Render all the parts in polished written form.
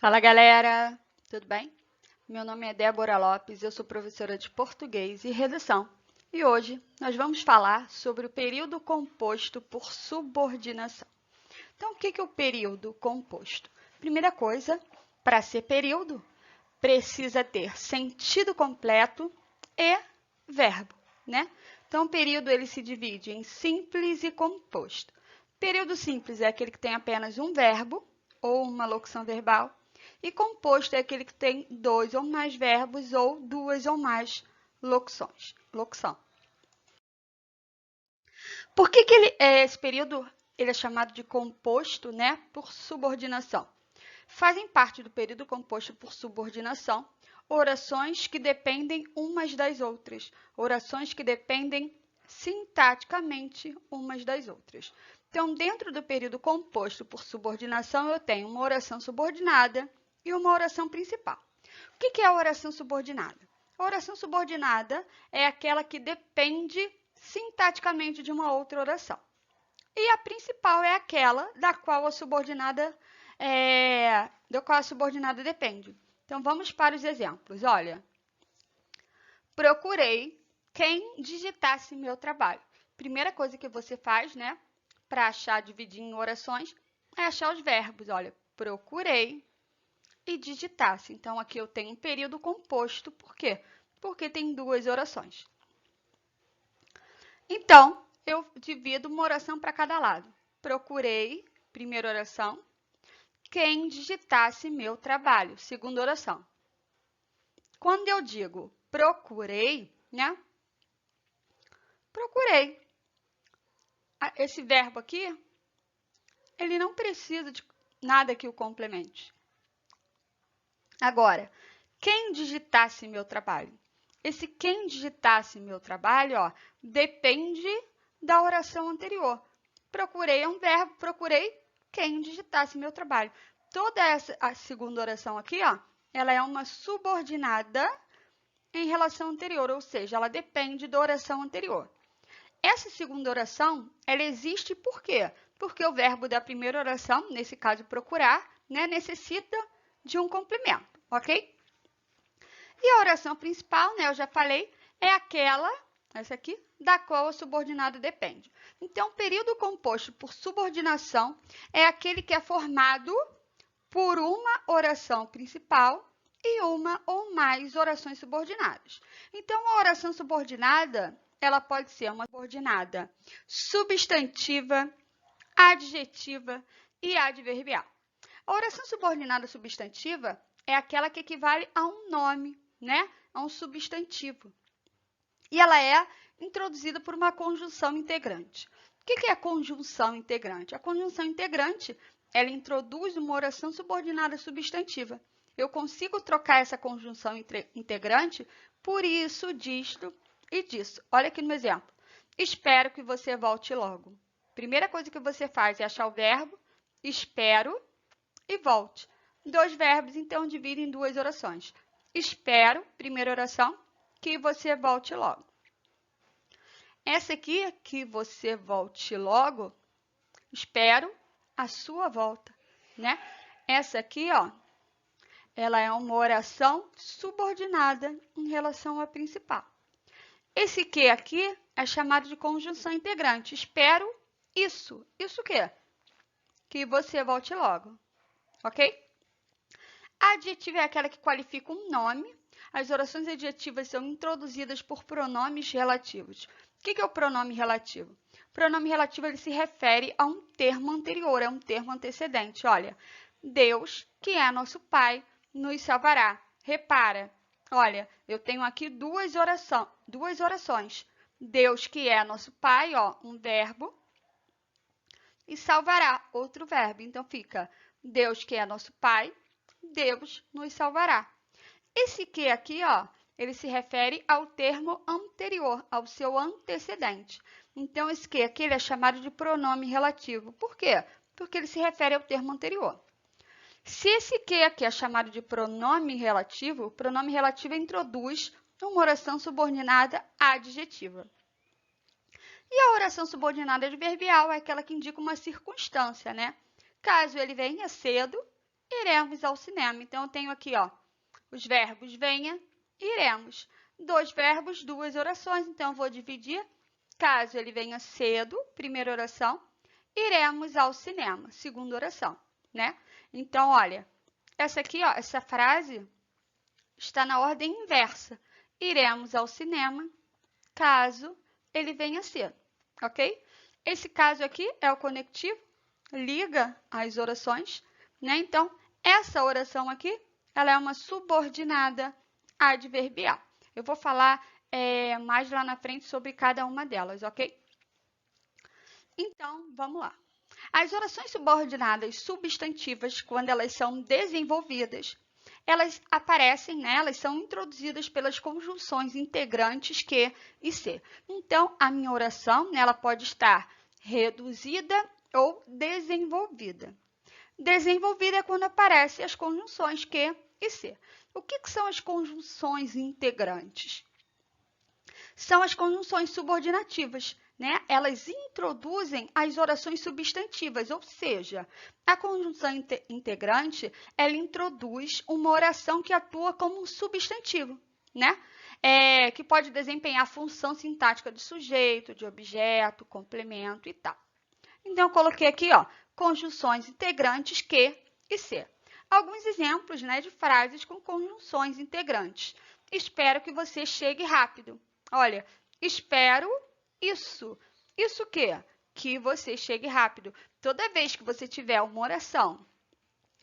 Fala galera, tudo bem? Meu nome é Débora Lopes, eu sou professora de português e redação e hoje nós vamos falar sobre o período composto por subordinação. Então, o que é o período composto? Primeira coisa, para ser período, precisa ter sentido completo e verbo, né? Então, o período ele se divide em simples e composto. Período simples é aquele que tem apenas um verbo ou uma locução verbal, e composto é aquele que tem dois ou mais verbos ou duas ou mais locução. Por que esse período ele é chamado de composto, né, por subordinação? Fazem parte do período composto por subordinação orações que dependem umas das outras, orações que dependem sintaticamente umas das outras. Então, dentro do período composto por subordinação, eu tenho uma oração subordinada e uma oração principal. O que é a oração subordinada? A oração subordinada é aquela que depende sintaticamente de uma outra oração. E a principal é aquela da qual a subordinada depende. Então, vamos para os exemplos. Olha, procurei quem digitasse meu trabalho. Primeira coisa que você faz, né, para achar, dividir em orações, é achar os verbos. Olha, procurei e digitasse. Então, aqui eu tenho um período composto. Por quê? Porque tem duas orações. Então, eu divido uma oração para cada lado. Procurei, primeira oração, quem digitasse meu trabalho, segunda oração. Quando eu digo procurei, né? Procurei. Esse verbo aqui, ele não precisa de nada que o complemente. Agora, quem digitasse meu trabalho? Esse quem digitasse meu trabalho, ó, depende da oração anterior. Procurei é um verbo, procurei quem digitasse meu trabalho. Toda a segunda oração aqui, ó, ela é uma subordinada em relação anterior, ou seja, ela depende da oração anterior. Essa segunda oração, ela existe por quê? Porque o verbo da primeira oração, nesse caso procurar, né, necessita de um complemento, ok? E a oração principal, né, eu já falei, é aquela, essa aqui, da qual a subordinada depende. Então, o período composto por subordinação é aquele que é formado por uma oração principal e uma ou mais orações subordinadas. Então, a oração subordinada, ela pode ser uma subordinada substantiva, adjetiva e adverbial. A oração subordinada substantiva é aquela que equivale a um nome, né? A um substantivo. E ela é introduzida por uma conjunção integrante. O que é a conjunção integrante? A conjunção integrante, ela introduz uma oração subordinada substantiva. Eu consigo trocar essa conjunção integrante por isso, disto e disso. Olha aqui no exemplo. Espero que você volte logo. Primeira coisa que você faz é achar o verbo, espero e volte. Dois verbos, então, dividem em duas orações. Espero, primeira oração, que você volte logo. Essa aqui, que você volte logo, espero a sua volta, né? Essa aqui, ó, ela é uma oração subordinada em relação à principal. Esse que aqui é chamado de conjunção integrante. Espero isso. Isso o quê? Que você volte logo, ok? A adjetiva é aquela que qualifica um nome. As orações adjetivas são introduzidas por pronomes relativos. O que é o pronome relativo? O pronome relativo ele se refere a um termo anterior, a um termo antecedente. Olha, Deus, que é nosso Pai, nos salvará. Repara, olha, eu tenho aqui duas orações. Deus, que é nosso Pai, ó, um verbo, e salvará, outro verbo. Então, fica Deus, que é nosso Pai, Deus nos salvará. Esse que aqui, ó, ele se refere ao termo anterior, ao seu antecedente. Então, esse que aqui ele é chamado de pronome relativo. Por quê? Porque ele se refere ao termo anterior. Se esse que aqui é chamado de pronome relativo, o pronome relativo introduz uma oração subordinada adjetiva. E a oração subordinada adverbial é aquela que indica uma circunstância, né? Caso ele venha cedo, iremos ao cinema. Então, eu tenho aqui, ó, os verbos venha, iremos. 2 verbos, 2 orações. Então, eu vou dividir. Caso ele venha cedo, primeira oração, iremos ao cinema, segunda oração, né? Então, olha, essa aqui, ó, essa frase está na ordem inversa. Iremos ao cinema, caso ele venha cedo, ok? Esse caso aqui é o conectivo, liga as orações, né? Então, essa oração aqui, ela é uma subordinada adverbial. Eu vou falar mais lá na frente sobre cada uma delas, ok? Então, vamos lá. As orações subordinadas substantivas, quando elas são desenvolvidas, elas aparecem, né? Elas são introduzidas pelas conjunções integrantes que e se. Então, a minha oração, né, ela pode estar reduzida ou desenvolvida. Desenvolvida é quando aparecem as conjunções que e se. O que são as conjunções integrantes? São as conjunções subordinativas, né? Elas introduzem as orações substantivas, ou seja, a conjunção integrante, ela introduz uma oração que atua como um substantivo, né? Que pode desempenhar a função sintática de sujeito, de objeto, complemento e tal. Então, eu coloquei aqui, ó, conjunções integrantes que e se. Alguns exemplos, né, de frases com conjunções integrantes. Espero que você chegue rápido. Olha, espero isso. Isso o quê? Que você chegue rápido. Toda vez que você tiver uma oração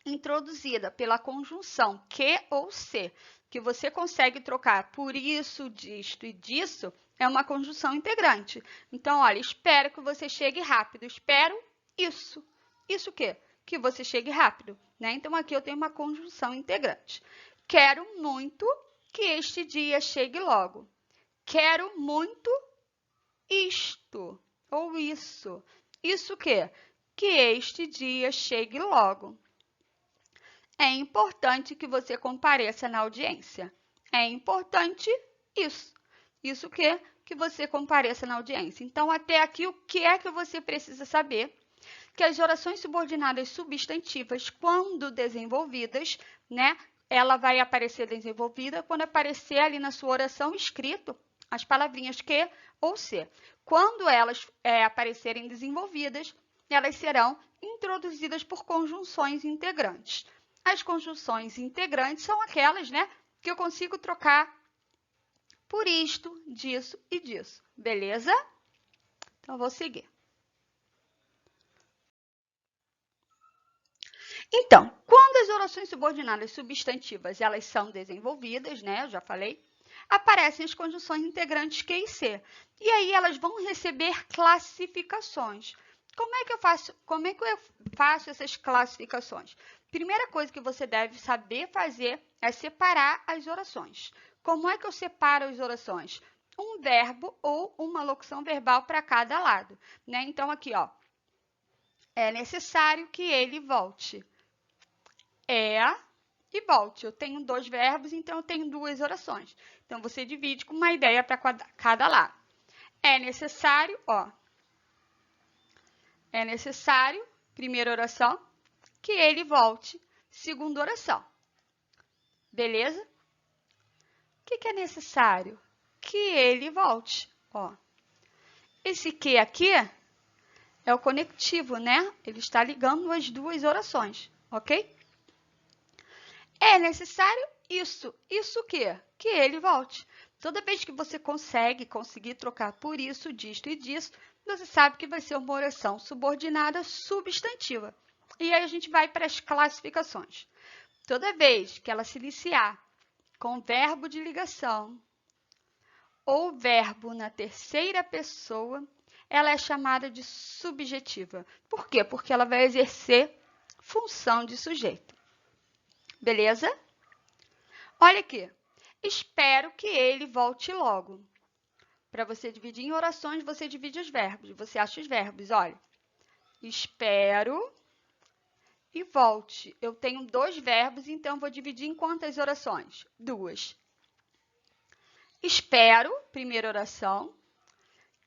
introduzida pela conjunção que ou se, que você consegue trocar por isso, disto e disso, é uma conjunção integrante. Então, olha, espero que você chegue rápido. Espero isso. Isso o quê? Que você chegue rápido, né? Então, aqui eu tenho uma conjunção integrante. Quero muito que este dia chegue logo. Quero muito isto ou isso. Isso o quê? Que este dia chegue logo. É importante que você compareça na audiência. É importante isso. Isso o quê? Que você compareça na audiência. Então, até aqui, o que é que você precisa saber? Que as orações subordinadas substantivas, quando desenvolvidas, né, ela vai aparecer desenvolvida quando aparecer ali na sua oração escrito as palavrinhas que ou se. Quando elas aparecerem desenvolvidas, elas serão introduzidas por conjunções integrantes. As conjunções integrantes são aquelas, né, que eu consigo trocar por isto, disso e disso. Beleza? Então, vou seguir. Então, quando as orações subordinadas substantivas elas são desenvolvidas, né, eu já falei, aparecem as conjunções integrantes que e se. E aí elas vão receber classificações. Como é que eu faço essas classificações? Primeira coisa que você deve saber fazer é separar as orações. Como é que eu separo as orações? Um verbo ou uma locução verbal para cada lado, né? Então, aqui, ó, é necessário que ele volte. É e volte. Eu tenho 2 verbos, então eu tenho 2 orações. Então, você divide com uma ideia para cada lado. É necessário, ó. É necessário, primeira oração, que ele volte, segunda oração. Beleza? O que é necessário? Que ele volte, ó. Esse que aqui é o conectivo, né? Ele está ligando as 2 orações, ok? É necessário isso. Isso o quê? Que ele volte. Toda vez que você conseguir trocar por isso, disto e disso, você sabe que vai ser uma oração subordinada substantiva. E aí a gente vai para as classificações. Toda vez que ela se iniciar com verbo de ligação ou verbo na terceira pessoa, ela é chamada de subjetiva. Por quê? Porque ela vai exercer função de sujeito. Beleza? Olha aqui. Espero que ele volte logo. Para você dividir em orações, você divide os verbos. Você acha os verbos, olha. Espero e volte. Eu tenho 2 verbos, então vou dividir em quantas orações? 2. Espero, primeira oração,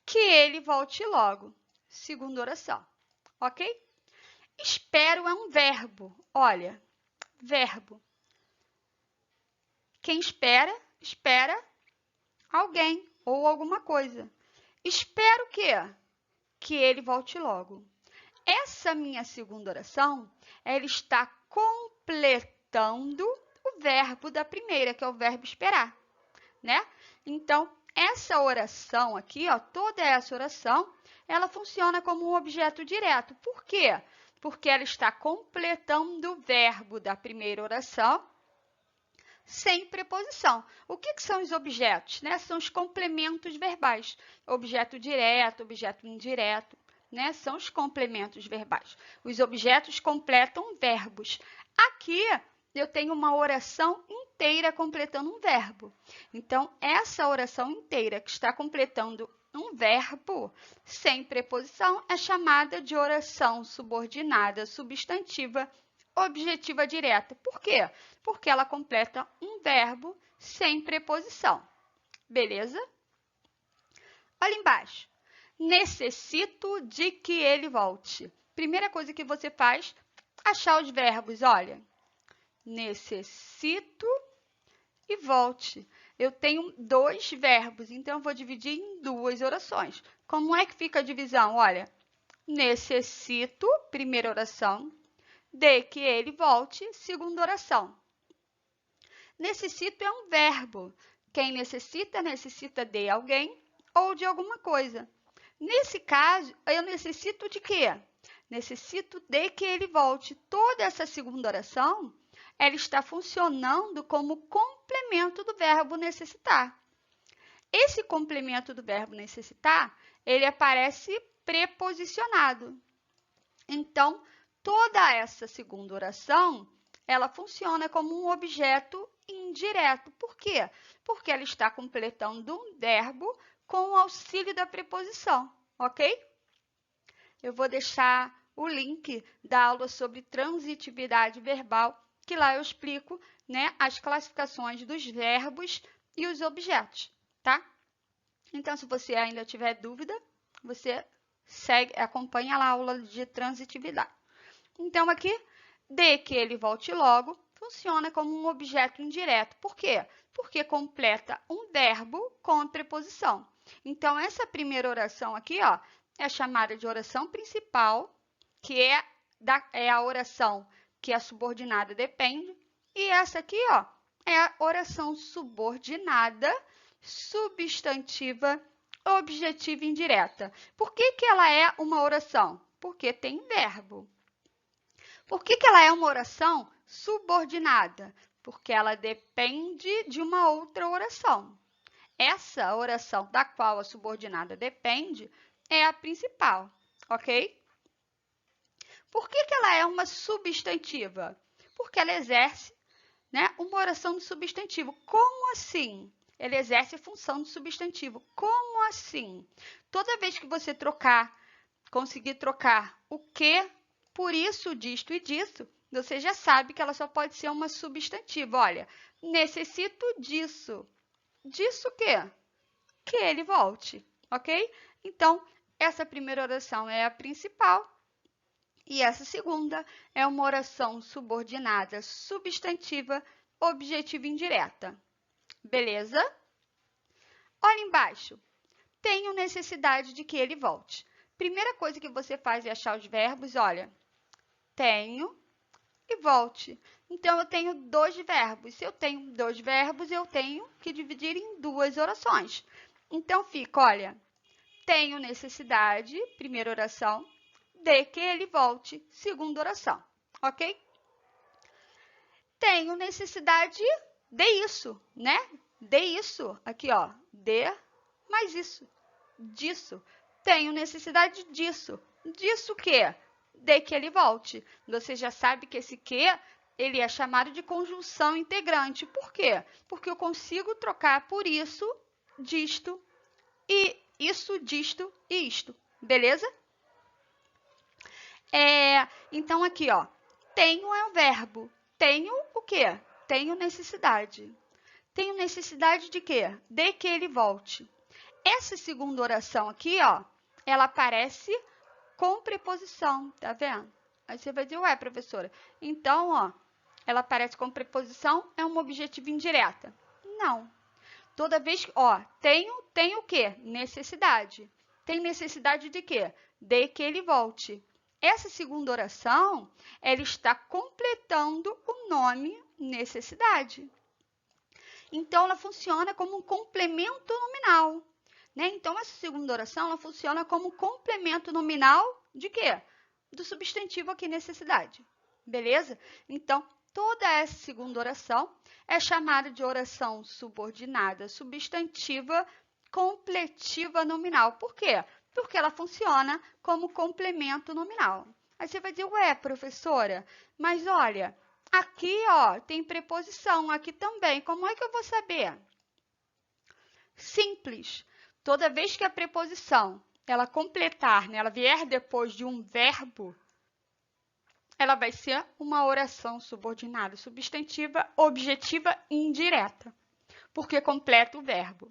que ele volte logo. Segunda oração. Ok? Espero é um verbo. Olha, verbo. Quem espera, espera alguém ou alguma coisa. Espero que ele volte logo. Essa minha segunda oração, ela está completando o verbo da primeira, que é o verbo esperar, né? Então, essa oração aqui, ó, toda essa oração, ela funciona como um objeto direto. Por quê? Porque ela está completando o verbo da primeira oração sem preposição. O que são os objetos, né? São os complementos verbais. Objeto direto, objeto indireto, né? São os complementos verbais. Os objetos completam verbos. Aqui eu tenho uma oração inteira completando um verbo. Então, essa oração inteira que está completando um verbo sem preposição é chamada de oração subordinada substantiva objetiva direta. Por quê? Porque ela completa um verbo sem preposição. Beleza? Olha embaixo. Necessito de que ele volte. Primeira coisa que você faz, achar os verbos. Olha, necessito e volte. Eu tenho dois verbos, então eu vou dividir em duas orações. Como é que fica a divisão? Olha, necessito, primeira oração, de que ele volte, segunda oração. Necessito é um verbo. Quem necessita, necessita de alguém ou de alguma coisa. Nesse caso, eu necessito de quê? Necessito de que ele volte. Toda essa segunda oração, ela está funcionando como complemento do verbo necessitar. Esse complemento do verbo necessitar, ele aparece preposicionado. Então, toda essa segunda oração, ela funciona como um objeto indireto. Por quê? Porque ela está completando um verbo com o auxílio da preposição, ok? Eu vou deixar o link da aula sobre transitividade verbal, que lá eu explico, né, as classificações dos verbos e os objetos, tá? Então, se você ainda tiver dúvida, você acompanha lá a aula de transitividade. Então, aqui, de que ele volte logo, funciona como um objeto indireto. Por quê? Porque completa um verbo com preposição. Então, essa primeira oração aqui, ó, é chamada de oração principal, que é a oração que a subordinada depende. E essa aqui, ó, é a oração subordinada substantiva objetiva indireta. Por que ela é uma oração? Porque tem verbo. Por que ela é uma oração subordinada? Porque ela depende de uma outra oração. Essa oração da qual a subordinada depende é a principal, ok? Por que ela é uma substantiva? Porque ela exerce, né, uma oração do substantivo. Como assim? Ele exerce a função do substantivo. Como assim? Toda vez que você conseguir trocar o que por isso, disto e disso, você já sabe que ela só pode ser uma substantiva. Olha, necessito disso. Disso o quê? Que ele volte, ok? Então, essa primeira oração é a principal e essa segunda é uma oração subordinada substantiva objetiva indireta. Beleza? Olha embaixo. Tenho necessidade de que ele volte. Primeira coisa que você faz é achar os verbos, olha, tenho e volte. Então, eu tenho dois verbos. Se eu tenho dois verbos, eu tenho que dividir em duas orações. Então, fica, olha, tenho necessidade, primeira oração, de que ele volte, segunda oração, ok? Tenho necessidade de isso, né? De isso, aqui, ó, de mais isso, disso. Tenho necessidade disso. Disso o quê? De que ele volte. Você já sabe que esse que, ele é chamado de conjunção integrante. Por quê? Porque eu consigo trocar por isso, disto, e isso, disto e isto. Beleza? Então, aqui, ó, tenho é o verbo. Tenho o quê? Tenho necessidade. Tenho necessidade de quê? De que ele volte. Essa segunda oração aqui, ó, ela aparece com preposição, tá vendo? Aí você vai dizer, ué, professora, então, ó, ela aparece como preposição, é uma objetiva indireta? Não. Toda vez que, tem o quê? Necessidade. Tem necessidade de quê? De que ele volte. Essa segunda oração, ela está completando o nome necessidade. Então, ela funciona como um complemento nominal, né? Então, essa segunda oração, ela funciona como complemento nominal de quê? Do substantivo aqui, necessidade. Beleza? Então, toda essa segunda oração é chamada de oração subordinada substantiva completiva nominal. Por quê? Porque ela funciona como complemento nominal. Aí você vai dizer, ué, professora, mas olha, aqui, tem preposição, aqui também. Como é que eu vou saber? Simples. Toda vez que a preposição, ela completar, né, ela vier depois de um verbo, ela vai ser uma oração subordinada substantiva objetiva indireta, porque completa o verbo.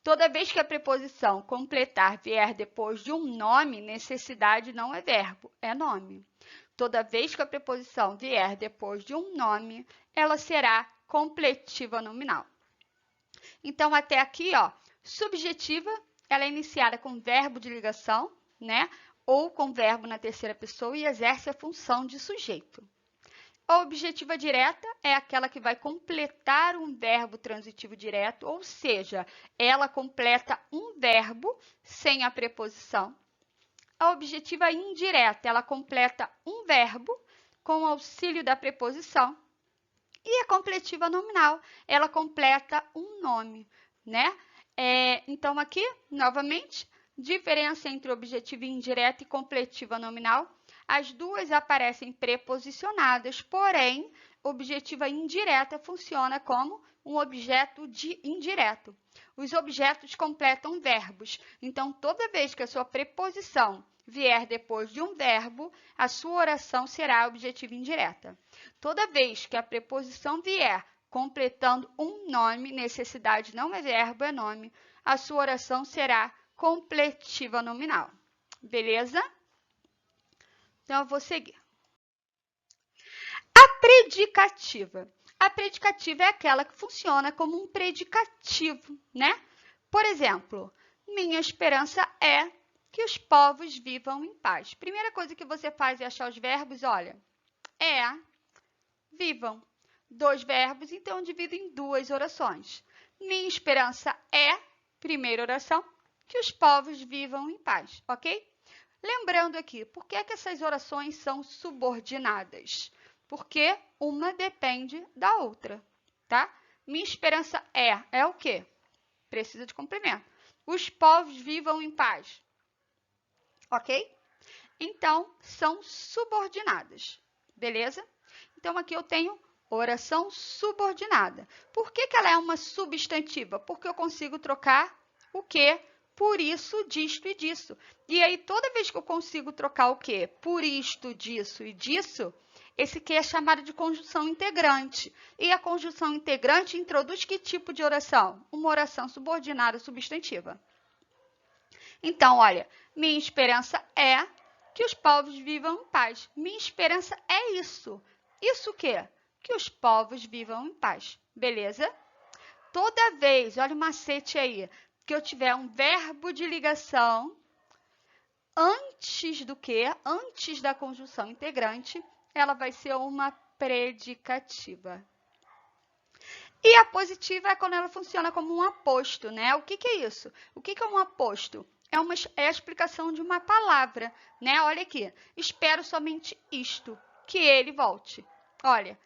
Toda vez que a preposição completar vier depois de um nome, necessidade não é verbo, é nome. Toda vez que a preposição vier depois de um nome, ela será completiva nominal. Então, até aqui, subjetiva, ela é iniciada com verbo de ligação, né? Ou com verbo na terceira pessoa e exerce a função de sujeito. A objetiva direta é aquela que vai completar um verbo transitivo direto, ou seja, ela completa um verbo sem a preposição. A objetiva indireta, ela completa um verbo com o auxílio da preposição. E a completiva nominal, ela completa um nome, né? Então, aqui, novamente, diferença entre objetiva indireta e completiva nominal. As duas aparecem preposicionadas, porém, objetiva indireta funciona como um objeto indireto. Os objetos completam verbos. Então, toda vez que a sua preposição vier depois de um verbo, a sua oração será objetiva indireta. Toda vez que a preposição vier completando um nome, necessidade não é verbo, é nome, a sua oração será completiva nominal. Beleza? Então, eu vou seguir. A predicativa. A predicativa é aquela que funciona como um predicativo, né? Por exemplo, minha esperança é que os povos vivam em paz. Primeira coisa que você faz é achar os verbos, olha, vivam. 2 verbos, então eu divido em 2 orações. Minha esperança é, primeira oração, que os povos vivam em paz, ok? Lembrando aqui, por que essas orações são subordinadas? Porque uma depende da outra, tá? Minha esperança é o quê? Precisa de complemento. Os povos vivam em paz, ok? Então, são subordinadas, beleza? Então, aqui eu tenho oração subordinada. Por que ela é uma substantiva? Porque eu consigo trocar o quê? Por isso, disto e disso. E aí, toda vez que eu consigo trocar o quê? Por isto, disso e disso, esse que é chamado de conjunção integrante. E a conjunção integrante introduz que tipo de oração? Uma oração subordinada substantiva. Então, olha, minha esperança é que os povos vivam em paz. Minha esperança é isso. Isso o quê? Que os povos vivam em paz. Beleza? Toda vez, olha o macete aí, que eu tiver um verbo de ligação antes do quê? Antes da conjunção integrante, ela vai ser uma predicativa. E a positiva é quando ela funciona como um aposto, né? O que é isso? O que é um aposto? É a explicação de uma palavra, né? Olha aqui, espero somente isto, que ele volte. Olha,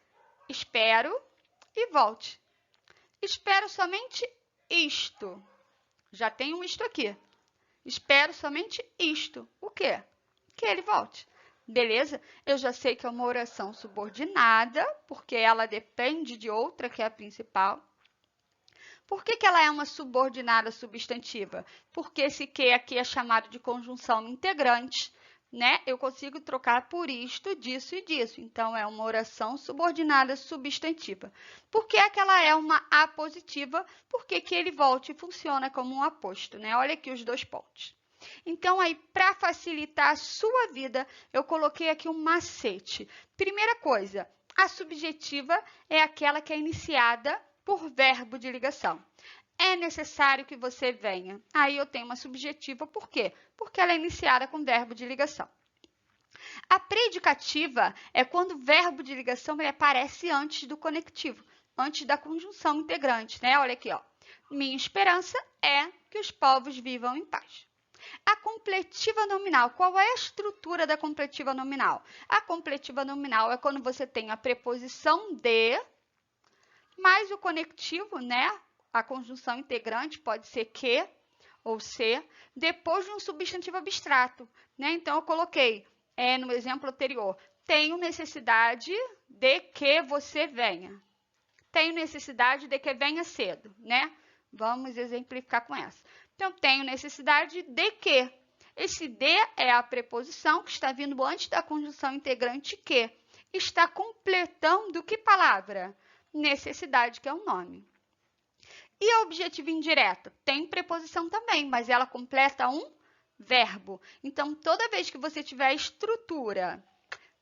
espero e volte. Espero somente isto. Já tem um isto aqui. Espero somente isto. O quê? Que ele volte. Beleza? Eu já sei que é uma oração subordinada, porque ela depende de outra, que é a principal. Por que ela é uma subordinada substantiva? Porque esse que aqui é chamado de conjunção integrante, né? Eu consigo trocar por isto, disso e disso. Então, é uma oração subordinada substantiva. Por que ela é uma apositiva? Porque que ele volte e funciona como um aposto, né? Olha aqui os 2 pontos. Então, aí, para facilitar a sua vida, eu coloquei aqui um macete. Primeira coisa, A subjetiva é aquela que é iniciada por verbo de ligação. É necessário que você venha. Aí eu tenho uma subjetiva, por quê? Porque ela é iniciada com verbo de ligação. A predicativa é quando o verbo de ligação ele aparece antes do conectivo, antes da conjunção integrante, né? Olha aqui, ó. Minha esperança é que os povos vivam em paz. A completiva nominal, qual é a estrutura da completiva nominal? A completiva nominal é quando você tem a preposição de, mais o conectivo, né? A conjunção integrante pode ser que ou se, depois de um substantivo abstrato, né? Então, eu coloquei, no exemplo anterior, tenho necessidade de que você venha. Tenho necessidade de que venha cedo, né? Vamos exemplificar com essa. Então, tenho necessidade de que. Esse de é a preposição que está vindo antes da conjunção integrante que. Está completando que palavra? Necessidade, que é um nome. E a objetiva indireta? Tem preposição também, mas ela completa um verbo. Então, toda vez que você tiver a estrutura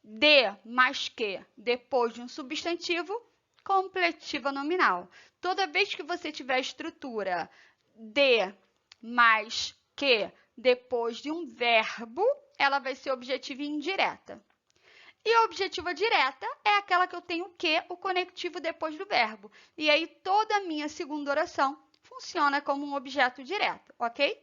de mais que depois de um substantivo, completiva nominal. Toda vez que você tiver a estrutura de mais que depois de um verbo, ela vai ser objetiva indireta. E a objetiva direta é aquela que eu tenho que, o conectivo depois do verbo. E aí, toda a minha segunda oração funciona como um objeto direto, ok?